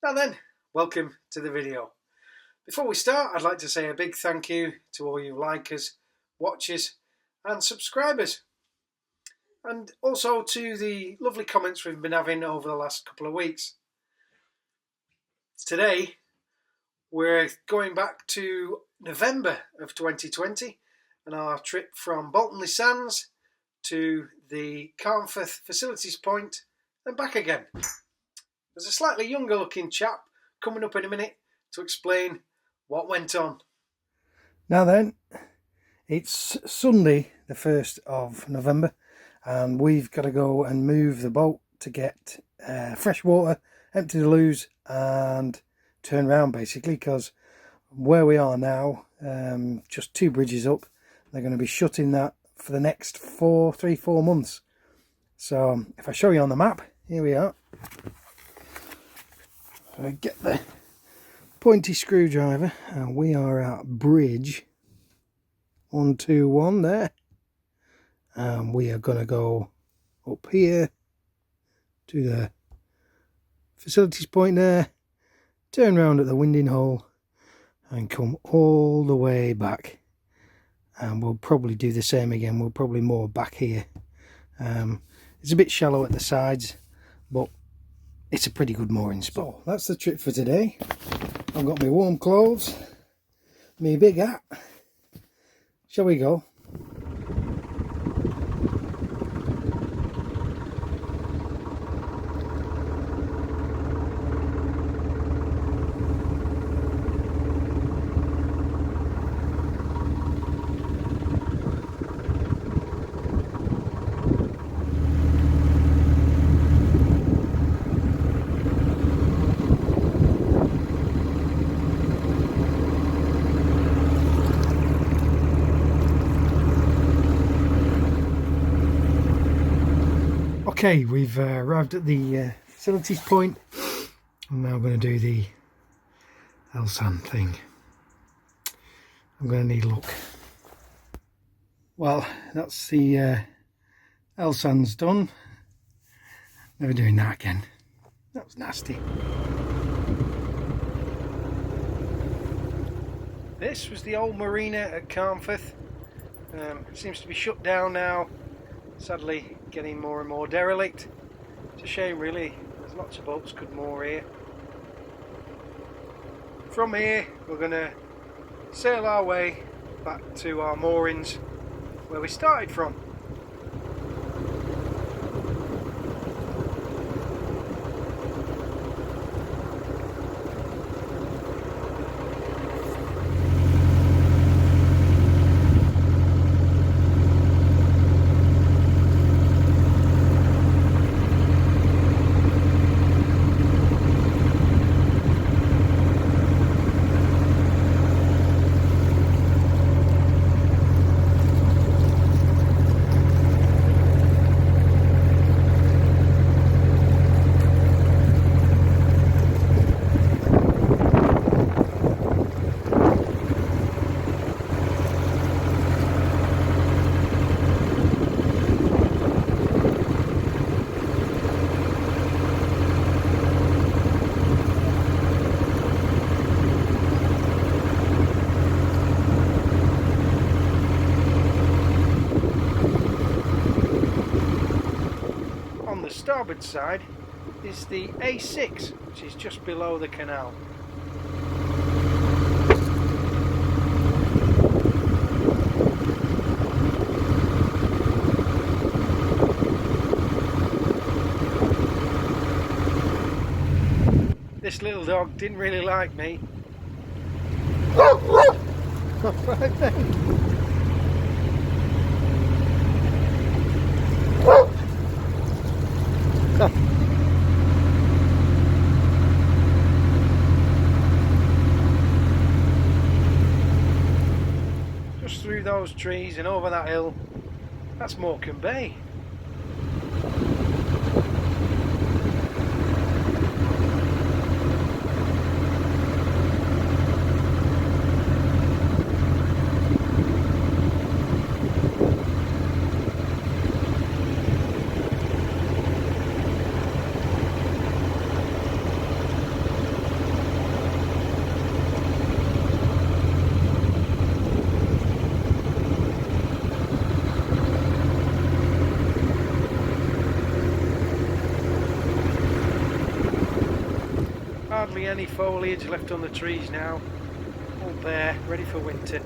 Now then, welcome to the video. Before we start, I'd like to say a big thank you to all you likers, watchers and subscribers. And also to the lovely comments we've been having over the last couple of weeks. Today, we're going back to November of 2020 and our trip from Bolton Le Sands to the Carnforth Facilities Point and back again. There's a slightly younger looking chap coming up in a minute to explain what went on. Now then, it's Sunday the 1st of November and we've got to go and move the boat to get fresh water, empty the loos and turn around basically, because where we are now, just 2 bridges up, they're going to be shutting that for the next 4 months. So if I show you on the map, here we are. So I get the pointy screwdriver and we are at bridge 121 there, and we are going to go up here to the facilities point there, turn round at the winding hole and come all the way back, and we'll probably do the same again. We'll probably moor back here. It's a bit shallow at the sides, but it's a pretty good mooring spot. So that's the trip for today. I've got my warm clothes, my big hat. Shall we go? Okay, we've arrived at the facilities point. I'm now going to do the Elsan thing. I'm going to need a look. Well, that's the Elsan's done. Never doing that again. That was nasty. This was the old marina at Carnforth. It seems to be shut down now. Sadly, getting more and more derelict. It's a shame really, there's lots of boats could moor here. From here we're going to sail our way back to our moorings where we started from. Starboard side is the A6, which is just below the canal. This little dog didn't really like me. Right then. Just through those trees and over that hill, that's Morecambe Bay. any foliage left on the trees now, all bare, ready for winter.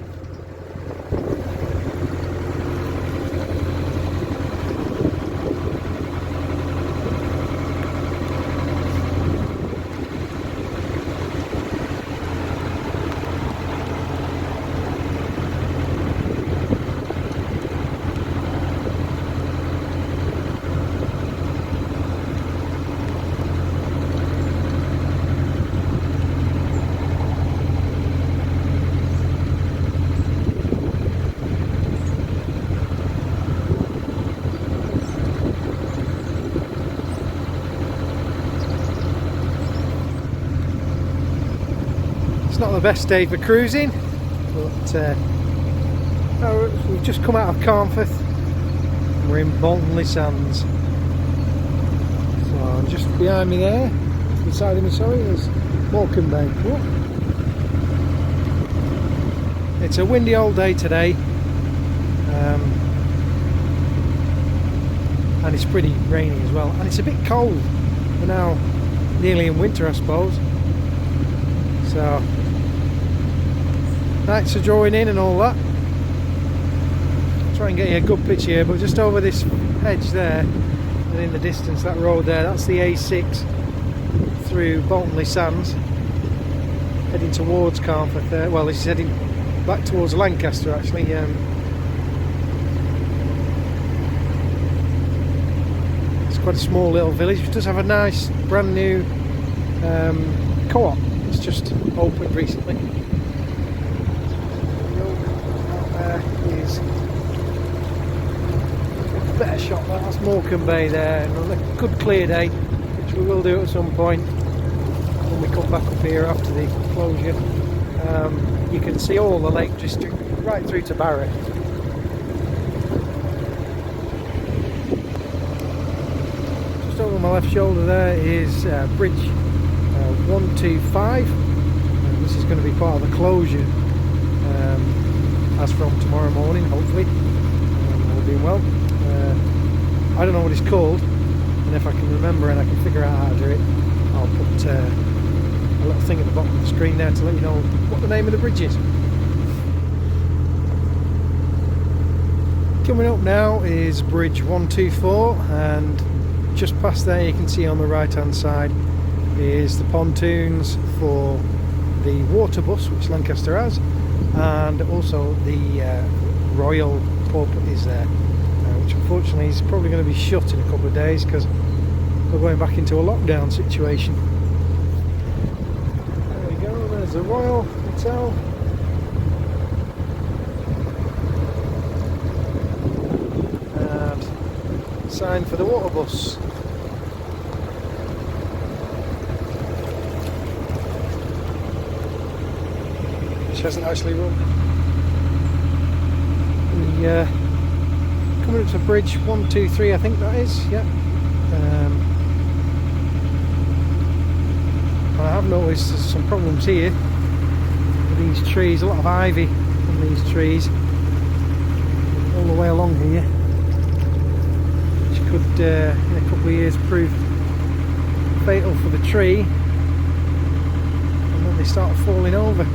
It's not the best day for cruising, but we've just come out of Carnforth and we're in Bolton Sands. So just behind me there, beside me, sorry, is Morecambe Bay. Whoa. It's a windy old day today, and it's pretty rainy as well, and it's a bit cold. We're now nearly in winter, I suppose. So nights are drawing in and all that. Try and get you a good picture here, but just over this hedge there and in the distance, that road there, that's the A6 through Bolton Sands, heading towards Carnforth there. Well, it's heading back towards Lancaster actually. It's quite a small little village. It does have a nice brand new co-op. It's just opened recently. There is a better shot there. That's Morecambe Bay there, and on a good clear day, which we will do at some point when we come back up here after the closure. You can see all the Lake District right through to Barra. Just over my left shoulder there is Bridge 125. This is going to be part of the closure as from tomorrow morning, hopefully, all being well. I don't know what it's called, and if I can remember and I can figure out how to do it, I'll put a little thing at the bottom of the screen there to let you know what the name of the bridge is. Coming up now is Bridge 124, and just past there you can see on the right hand side is the pontoons for the water bus which Lancaster has, and also the Royal pub is there, which unfortunately is probably going to be shut in a couple of days because we're going back into a lockdown situation. There we go, there's the Royal Hotel. And sign for the water bus. Hasn't actually run. Coming up to Bridge 123, I think that is, yeah. I have noticed there's some problems here with these trees, a lot of ivy on these trees all the way along here, which could in a couple of years prove fatal for the tree, and then they start falling over.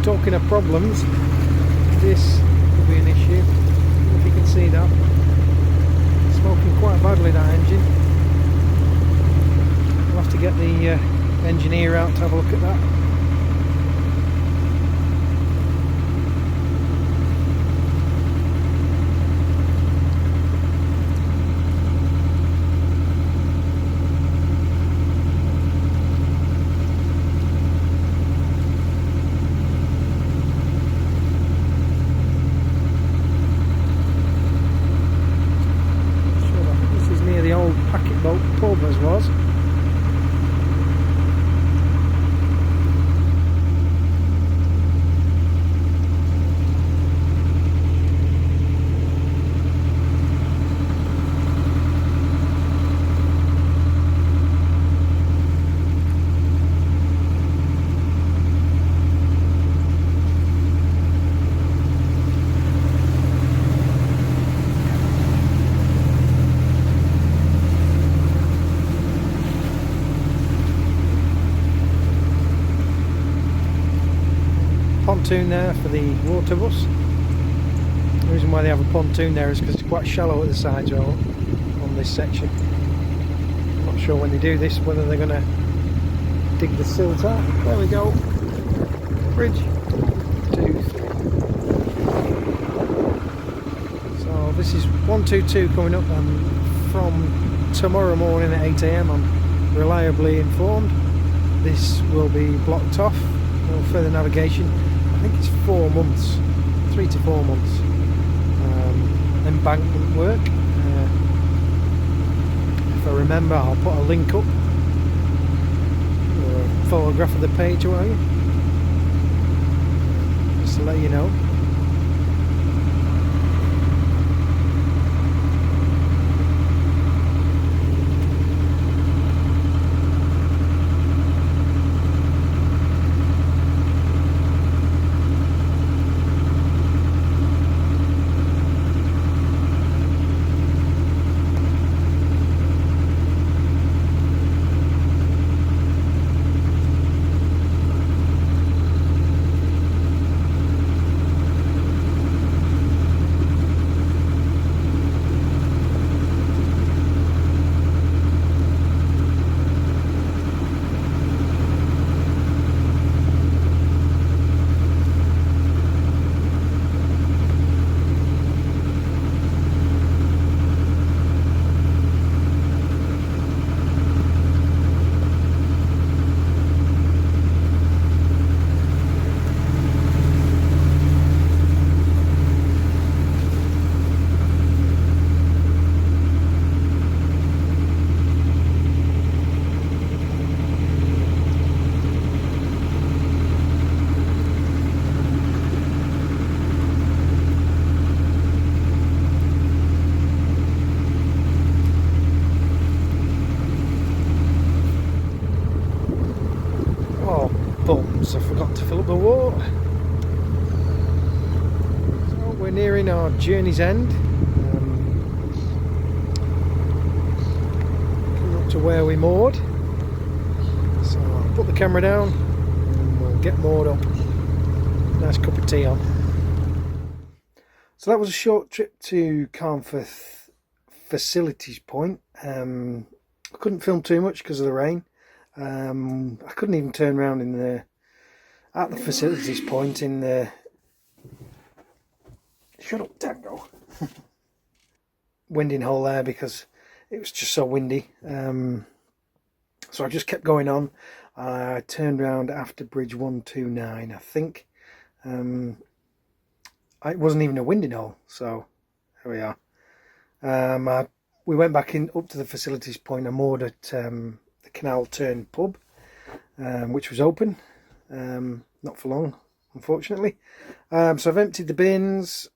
Talking of problems, this could be an issue. I don't know if you can see that. It's smoking quite badly, that engine. We'll have to get the engineer out to have a look at that. Pub as was. pontoon there for the water bus. The reason why they have a pontoon there is because it's quite shallow at the sides on this section. I'm not sure when they do this whether they're going to dig the silt out. There we go. Bridge 2, 3. So this is 122 coming up, and from tomorrow morning at 8 AM I'm reliably informed this will be blocked off. No further navigation. I think it's 4 months, 3 to 4 months. Embankment work. If I remember, I'll put a link up or a photograph of the page or whatever, just to let you know. I forgot to fill up the water. So we're nearing our journey's end. Coming up to where we moored. So I'll put the camera down and we'll get moored up. Nice cup of tea on. So that was a short trip to Carnforth Facilities Point. I couldn't film too much because of the rain. I couldn't even turn around at the facilities point in the... Shut up, Tango. Winding hole there because it was just so windy. So I just kept going on. I turned around after bridge 129, I think. It wasn't even a winding hole, so here we are. We went back up to the facilities point. I moored at the Canal Turn pub, which was open. Not for long, unfortunately. So I've emptied the bins,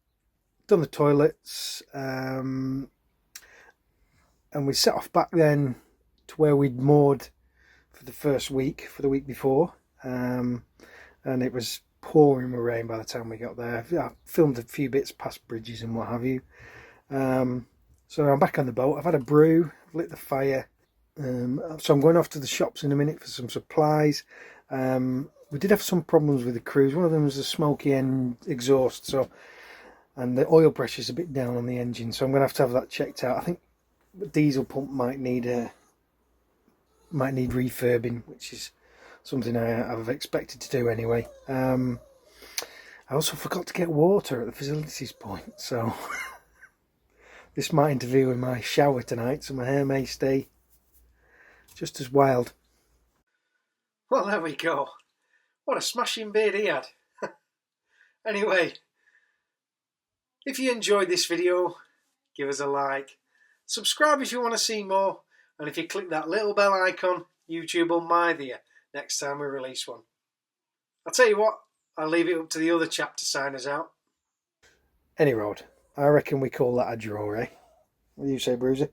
done the toilets, and we set off back then to where we'd moored for the week before, and it was pouring with rain by the time we got there. I filmed a few bits past bridges and what have you. So I'm back on the boat. I've had a brew, I've lit the fire. So I'm going off to the shops in a minute for some supplies. We did have some problems with the cruise. One of them was the smoky end exhaust, and the oil pressure's a bit down on the engine, so I'm going to have that checked out. I think the diesel pump might need refurbing, which is something I've expected to do anyway. I also forgot to get water at the facilities point, so this might interfere with my shower tonight, so my hair may stay just as wild. Well, there we go. What a smashing beard he had. Anyway, if you enjoyed this video, give us a like. Subscribe if you want to see more. And if you click that little bell icon, YouTube will mither you next time we release one. I'll tell you what, I'll leave it up to the other chap to sign us out. Any road. I reckon we call that a draw, eh? What do you say, Bruiser?